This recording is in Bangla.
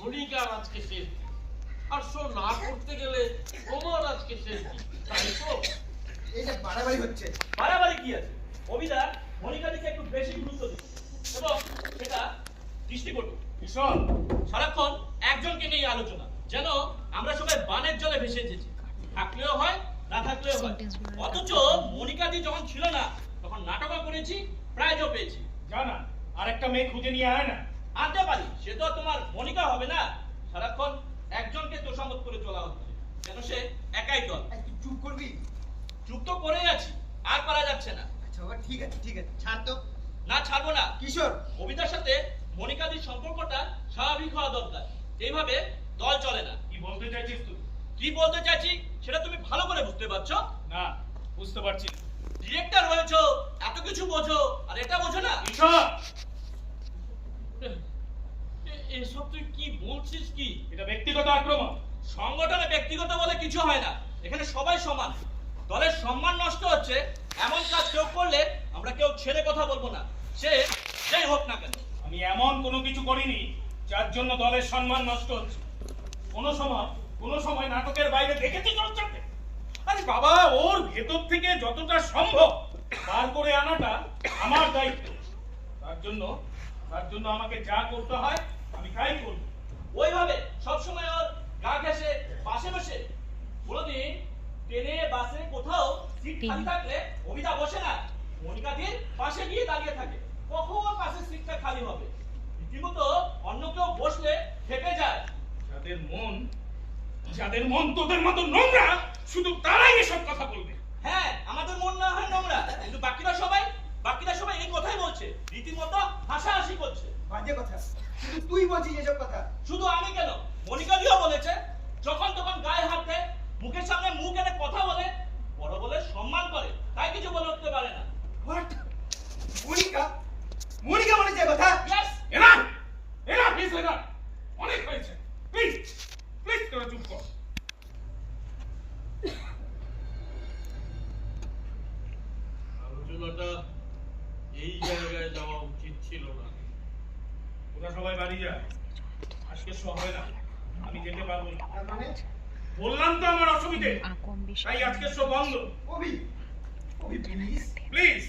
মনিকার আজকে শেষ দিন। আর শো না করতে গেলে তোমার আজকে শেষ দিন, তাই তো? এইটা বাড়াবাড়ি হচ্ছে। বাড়াবাড়ি কি আছে? অভিদা মনিকা দিকে একটু বেশি গুরুত্ব দিচ্ছে এবং সেটা দৃষ্টিকটু। কিশোর, সারাক্ষণ একজনকে নিয়ে আলোচনা, যেন আমরা সবাই বানের জলে ভেসে এসেছি, থাকলেও হয় না থাকলেও হয়। অথচ মনিকা দি যখন ছিল না তখন নাটকও করেছি, প্রাইজও পেয়েছি। জানা আর একটা মেয়ে খুঁজে নিয়ে আয় না। আনতে পারি, সে তো আর তোমার মনিকা হবে না। সারাক্ষণ একজনকে তোষামত করে চলা হচ্ছে, যেন সে একাই দল। তুই চুপ করবি? চুপ তো করেই আছি, আর পারা যাচ্ছে না। আচ্ছা বাবা, ঠিক আছে ঠিক আছে, ছাড় তো। না ছাড়বো না। কিশোর, কবিতার সাথে মনিকাদির সম্পর্কটা স্বাভাবিক হওয়া দরকার। এইভাবে দল চলে না। কি বলতে চাইছিস তুই? কি বলতে চাইছি সেটা তুমি ভালো করে বুঝতে পারছো? না, বুঝতে পারছি না। ডিরেক্টর হয়েছো, এত কিছু বোঝো, আর এটা বোঝো না? কিশোর, এসব তুই কি বলছিস কি? এটা ব্যক্তিগত আক্রমণ। সংগঠনে ব্যক্তিগত বলে কিছু হয় না, এখানে সবাই সমান। দলের সম্মান নষ্ট হচ্ছে এমন কাজ কেউ করলে আমরা কেউ ছেড়ে কথা বলবো না, সে যেই হোক না কেন। আমি এমন কোনো কিছু করিনি যার জন্য দলের সম্মান নষ্ট হচ্ছে। কোনো সময় নাটকের বাইরে দেখেছি চর্চাকে? আরে বাবা, ওর ভেতর থেকে যতটা সম্ভব বার করে আনাটা আমার দায়িত্ব। তার জন্য আমাকে যা করতে হয় আমি তাই করব। ওইভাবে সবসময় ওর গা ঘেঁষে পাশে বসে কোনোদিন ট্রেনে বাসে কোথাও সিট খালি থাকলে অভিদা বসে না, মনিকাদির পাশে গিয়ে দাঁড়িয়ে থাকে। কখন পাশের সিটটা খালি হবে? রীতিমতো অন্য কেউ বসলে খেপে যায়। যাদের মন তোদের মতো নোংরা, শুধু তারাই এসব কথা বলবে। হ্যাঁ, আমাদের মন না হয় নোংরা, কিন্তু বাকিরা সবাই এই কথাই বলছে, রীতিমতো হাসাহাসি করছে। বাজে কথা। শুধু তুই বলছিস এসব কথা। শুধু আমি কেন, মনিকাদিও বলেছে। যখন তখন গায়ে হাত দেয়, মুখের সামনে মুখ এনে কথা বলে, বড় বলে সম্মান করে, তাই কিছু বলে উঠতে পারে না। হোয়াট? মনিকা মনিকা বলেছে এ কথা? ইয়েস। প্লিজ অনেক হয়েছে। প্লিজ তোরা চুপ কর। আলোচনাটা এই জায়গায় যাওয়া উচিত ছিল না। ওরা সবাই বাড়ি যায়, আজকে শো হবে না, আমি যেতে পারবো না। তার মানে বললাম তো আমার অসুবিধে, তাই আজকে শো বন্ধ। অভি, প্লিজ। প্লিজ